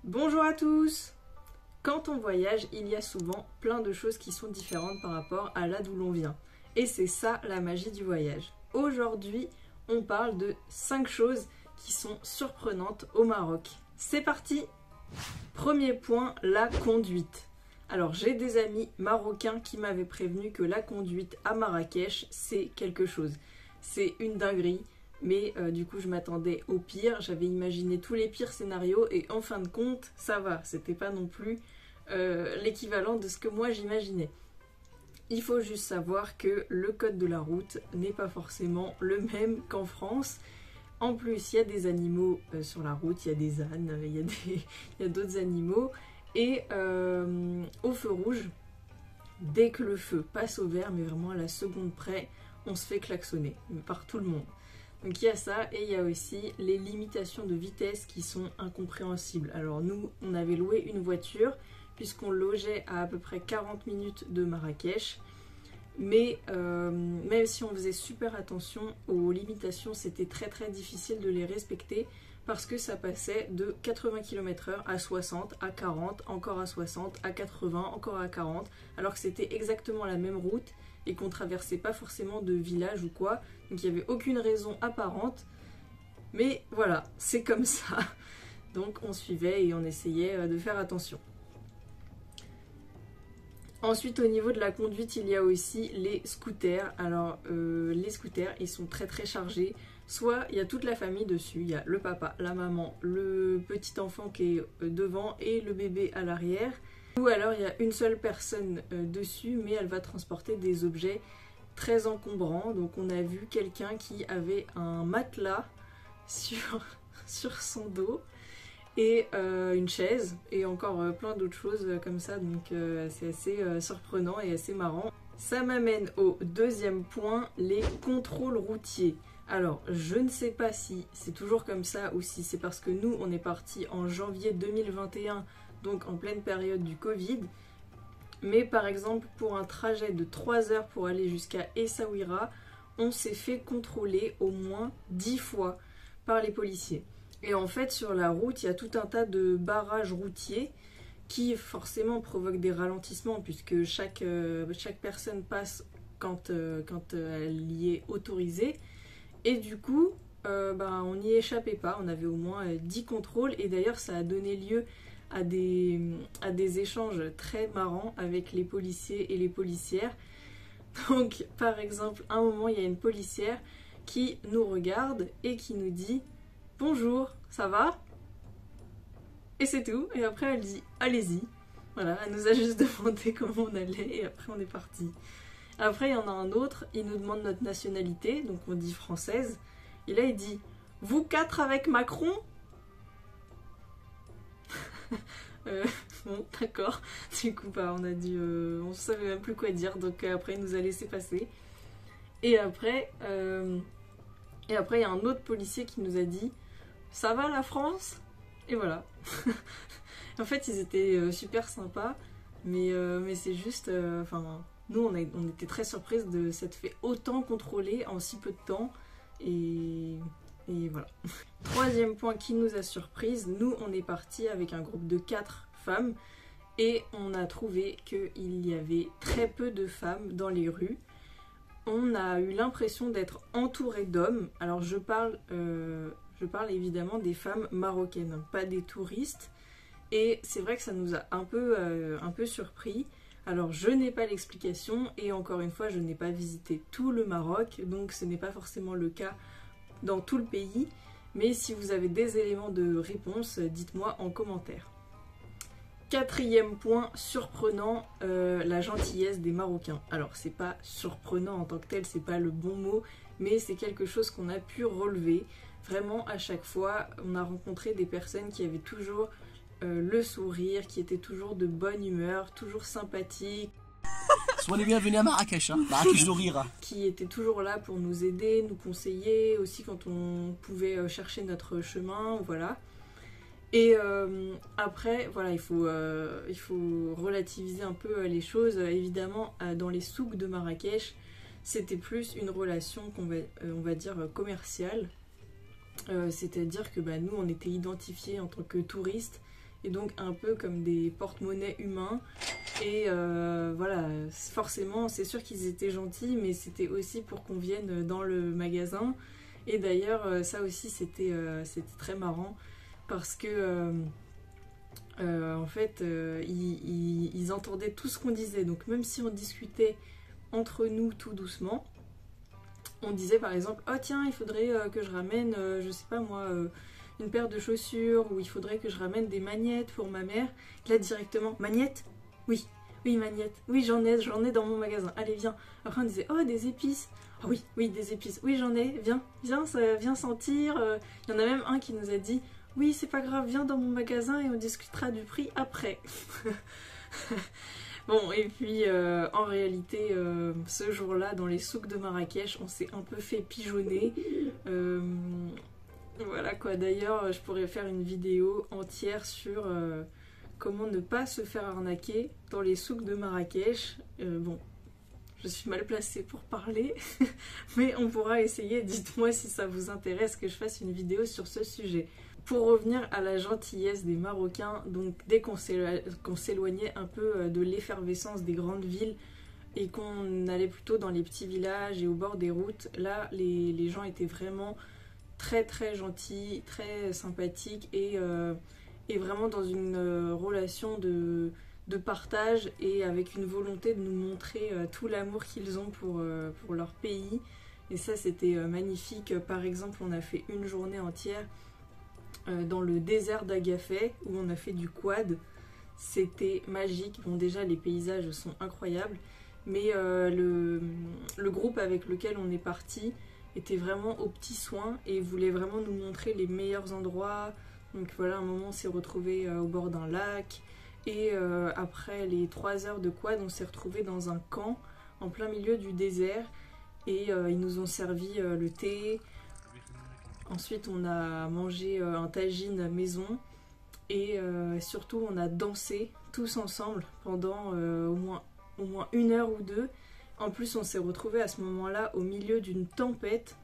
Bonjour à tous! Quand on voyage, il y a souvent plein de choses qui sont différentes par rapport à là d'où l'on vient. Et c'est ça la magie du voyage. Aujourd'hui, on parle de 5 choses qui sont surprenantes au Maroc. C'est parti! Premier point, la conduite. Alors j'ai des amis marocains qui m'avaient prévenu que la conduite à Marrakech, c'est quelque chose. C'est une dinguerie. Mais du coup je m'attendais au pire, j'avais imaginé tous les pires scénarios et en fin de compte ça va, c'était pas non plus l'équivalent de ce que moi j'imaginais. Il faut juste savoir que le code de la route n'est pas forcément le même qu'en France. En plus il y a des animaux sur la route, il y a des ânes, il y a d'autres animaux et au feu rouge, dès que le feu passe au vert, mais vraiment à la seconde près, on se fait klaxonner par tout le monde. Donc il y a ça et il y a aussi les limitations de vitesse qui sont incompréhensibles. Alors nous, on avait loué une voiture puisqu'on logeait à peu près 40 minutes de Marrakech. Mais même si on faisait super attention aux limitations, c'était très difficile de les respecter parce que ça passait de 80 km/h à 60, à 40, encore à 60, à 80, encore à 40, alors que c'était exactement la même route et qu'on traversait pas forcément de village ou quoi, donc il n'y avait aucune raison apparente, mais voilà, c'est comme ça. Donc on suivait et on essayait de faire attention. Ensuite au niveau de la conduite, il y a aussi les scooters. Alors les scooters, ils sont très chargés. Soit il y a toute la famille dessus, il y a le papa, la maman, le petit enfant qui est devant et le bébé à l'arrière. Ou alors il y a une seule personne dessus, mais elle va transporter des objets très encombrants. Donc on a vu quelqu'un qui avait un matelas sur son dos et une chaise et encore plein d'autres choses comme ça. Donc c'est assez surprenant et assez marrant. Ça m'amène au deuxième point, les contrôles routiers. Alors je ne sais pas si c'est toujours comme ça ou si c'est parce que nous on est parti en janvier 2021, donc en pleine période du Covid. Mais par exemple pour un trajet de 3 heures pour aller jusqu'à Essaouira, on s'est fait contrôler au moins 10 fois par les policiers. Et en fait sur la route il y a tout un tas de barrages routiers qui forcément provoquent des ralentissements puisque chaque personne passe quand elle y est autorisée. Et du coup on n'y échappait pas, on avait au moins 10 contrôles et d'ailleurs ça a donné lieu à des échanges très marrants avec les policiers et les policières. Donc par exemple, à un moment il y a une policière qui nous regarde et qui nous dit « Bonjour, ça va ?» Et c'est tout, et après elle dit « Allez-y ». Voilà, elle nous a juste demandé comment on allait et après on est parti. Après il y en a un autre, il nous demande notre nationalité, donc on dit française, et là il dit « Vous 4 avec Macron ?» Bon, d'accord. Du coup, on a dit, on savait même plus quoi dire, donc après il nous a laissé passer. Et après, il y a un autre policier qui nous a dit, ça va la France? Et voilà. En fait, ils étaient super sympas, mais c'est juste, nous on était très surprises de s'être fait autant contrôler en si peu de temps, et voilà. Troisième point qui nous a surprise, nous on est parti avec un groupe de 4 femmes et on a trouvé qu'il y avait très peu de femmes dans les rues. On a eu l'impression d'être entouré d'hommes. Alors je parle évidemment des femmes marocaines, pas des touristes. Et c'est vrai que ça nous a un peu surpris. Alors je n'ai pas l'explication et encore une fois je n'ai pas visité tout le Maroc, donc ce n'est pas forcément le cas dans tout le pays, mais si vous avez des éléments de réponse, dites-moi en commentaire. Quatrième point surprenant, la gentillesse des Marocains. Alors c'est pas surprenant en tant que tel, c'est pas le bon mot, mais c'est quelque chose qu'on a pu relever. Vraiment à chaque fois, on a rencontré des personnes qui avaient toujours le sourire, qui étaient toujours de bonne humeur, toujours sympathiques. Soyez bienvenus à Marrakech, Marrakech d'Ourira. Qui était toujours là pour nous aider, nous conseiller, aussi quand on pouvait chercher notre chemin, voilà. Et après, voilà, il faut relativiser un peu les choses. Évidemment, dans les souks de Marrakech, c'était plus une relation on va dire commerciale. C'est-à-dire que nous, on était identifiés en tant que touristes et donc un peu comme des porte-monnaies humains. Et voilà, forcément, c'est sûr qu'ils étaient gentils, mais c'était aussi pour qu'on vienne dans le magasin. Et d'ailleurs, ça aussi, c'était très marrant, parce que en fait, ils entendaient tout ce qu'on disait. Donc même si on discutait entre nous tout doucement, on disait par exemple, oh tiens, il faudrait que je ramène, je sais pas moi, une paire de chaussures, ou il faudrait que je ramène des magnettes pour ma mère. Là directement, magnettes? Oui, oui, magnettes, oui, j'en ai dans mon magasin, allez viens. Après on disait, oh des épices, ah oui, oui, des épices, oui j'en ai, viens sentir. Il y en a même un qui nous a dit, oui c'est pas grave, viens dans mon magasin et on discutera du prix après. Bon, et puis en réalité, ce jour-là, dans les souks de Marrakech, on s'est un peu fait pigeonner. Voilà quoi, d'ailleurs, je pourrais faire une vidéo entière sur comment ne pas se faire arnaquer dans les souks de Marrakech. Bon, je suis mal placée pour parler, mais on pourra essayer. Dites-moi si ça vous intéresse que je fasse une vidéo sur ce sujet. Pour revenir à la gentillesse des Marocains, donc dès qu'on s'éloignait un peu de l'effervescence des grandes villes et qu'on allait plutôt dans les petits villages et au bord des routes, là les gens étaient vraiment très très gentils, très sympathiques et vraiment dans une relation de partage et avec une volonté de nous montrer tout l'amour qu'ils ont pour leur pays. Et ça c'était magnifique. Par exemple, on a fait une journée entière dans le désert d'Agafay où on a fait du quad. C'était magique. Bon, déjà les paysages sont incroyables, mais le groupe avec lequel on est parti était vraiment aux petits soins et voulait vraiment nous montrer les meilleurs endroits. Donc voilà, un moment on s'est retrouvé au bord d'un lac et après les 3 heures de quad, on s'est retrouvé dans un camp en plein milieu du désert et ils nous ont servi le thé. Ensuite, on a mangé un tagine maison et surtout, on a dansé tous ensemble pendant au moins 1 heure ou 2. En plus, on s'est retrouvés à ce moment-là au milieu d'une tempête.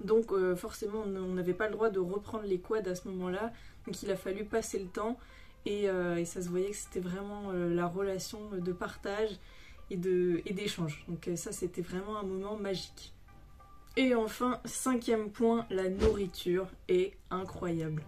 Donc forcément, on n'avait pas le droit de reprendre les quads à ce moment-là. Donc il a fallu passer le temps et ça se voyait que c'était vraiment la relation de partage et d'échange. Donc ça, c'était vraiment un moment magique. Et enfin, 5e point, la nourriture est incroyable.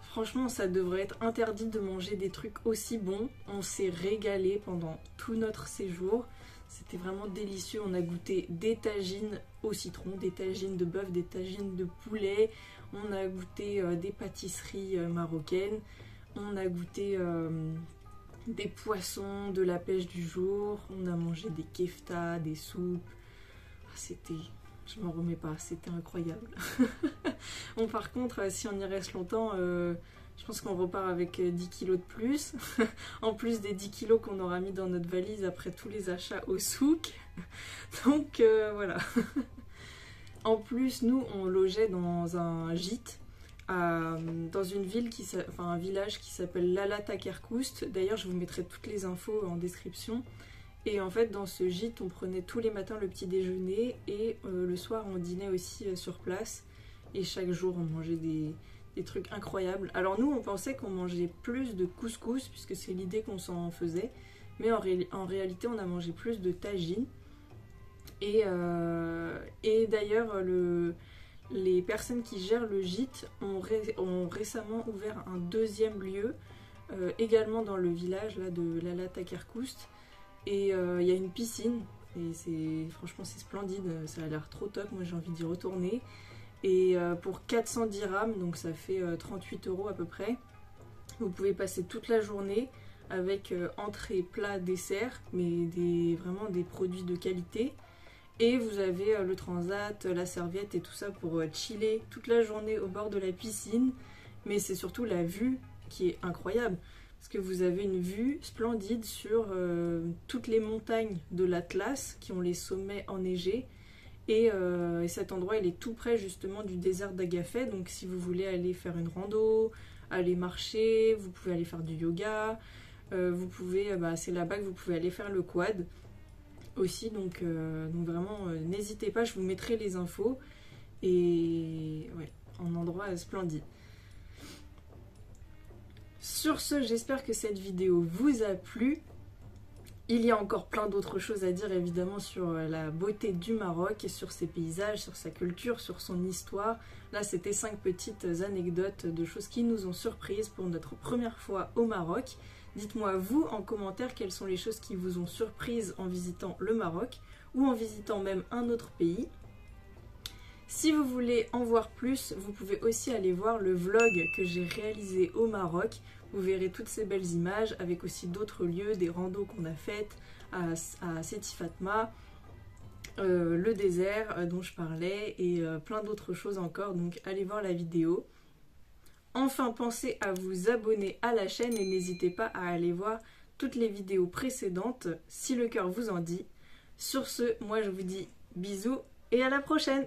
Franchement, ça devrait être interdit de manger des trucs aussi bons. On s'est régalé pendant tout notre séjour. C'était vraiment délicieux. On a goûté des tagines au citron, des tagines de bœuf, des tagines de poulet. On a goûté des pâtisseries marocaines. On a goûté des poissons, de la pêche du jour. On a mangé des keftas, des soupes. C'était... Je m'en remets pas, c'était incroyable. Bon, par contre, si on y reste longtemps, je pense qu'on repart avec 10 kilos de plus. En plus des 10 kilos qu'on aura mis dans notre valise après tous les achats au souk. Donc voilà. En plus, nous, on logeait dans un gîte, dans une ville un village qui s'appelle Lala Takerkoust. D'ailleurs, je vous mettrai toutes les infos en description. Et en fait, dans ce gîte, on prenait tous les matins le petit déjeuner et le soir, on dînait aussi sur place. Et chaque jour, on mangeait des trucs incroyables. Alors nous, on pensait qu'on mangeait plus de couscous, puisque c'est l'idée qu'on s'en faisait. Mais en réalité, on a mangé plus de tagine. Et d'ailleurs, les personnes qui gèrent le gîte ont récemment ouvert un 2e lieu, également dans le village là, de Lala Takerkoust. Et il y a une piscine, et franchement c'est splendide, ça a l'air trop top, moi j'ai envie d'y retourner. Et pour 400 dirhams, donc ça fait 38 € à peu près, vous pouvez passer toute la journée avec entrée, plat, dessert, mais vraiment des produits de qualité. Et vous avez le transat, la serviette et tout ça pour chiller toute la journée au bord de la piscine. Mais c'est surtout la vue qui est incroyable. Parce que vous avez une vue splendide sur toutes les montagnes de l'Atlas qui ont les sommets enneigés. Et cet endroit, il est tout près justement du désert d'Agafay. Donc si vous voulez aller faire une rando, aller marcher, vous pouvez aller faire du yoga. Vous pouvez, c'est là-bas que vous pouvez aller faire le quad aussi. Donc vraiment, n'hésitez pas, je vous mettrai les infos. Et ouais, un endroit splendide. Sur ce, j'espère que cette vidéo vous a plu. Il y a encore plein d'autres choses à dire évidemment sur la beauté du Maroc, et sur ses paysages, sur sa culture, sur son histoire. Là c'était 5 petites anecdotes de choses qui nous ont surprises pour notre première fois au Maroc. Dites-moi vous en commentaire quelles sont les choses qui vous ont surprises en visitant le Maroc ou en visitant même un autre pays. Si vous voulez en voir plus, vous pouvez aussi aller voir le vlog que j'ai réalisé au Maroc. Vous verrez toutes ces belles images avec aussi d'autres lieux, des randos qu'on a faites à Seti Fatma, le désert dont je parlais et plein d'autres choses encore. Donc allez voir la vidéo. Enfin, pensez à vous abonner à la chaîne et n'hésitez pas à aller voir toutes les vidéos précédentes si le cœur vous en dit. Sur ce, moi je vous dis bisous et à la prochaine!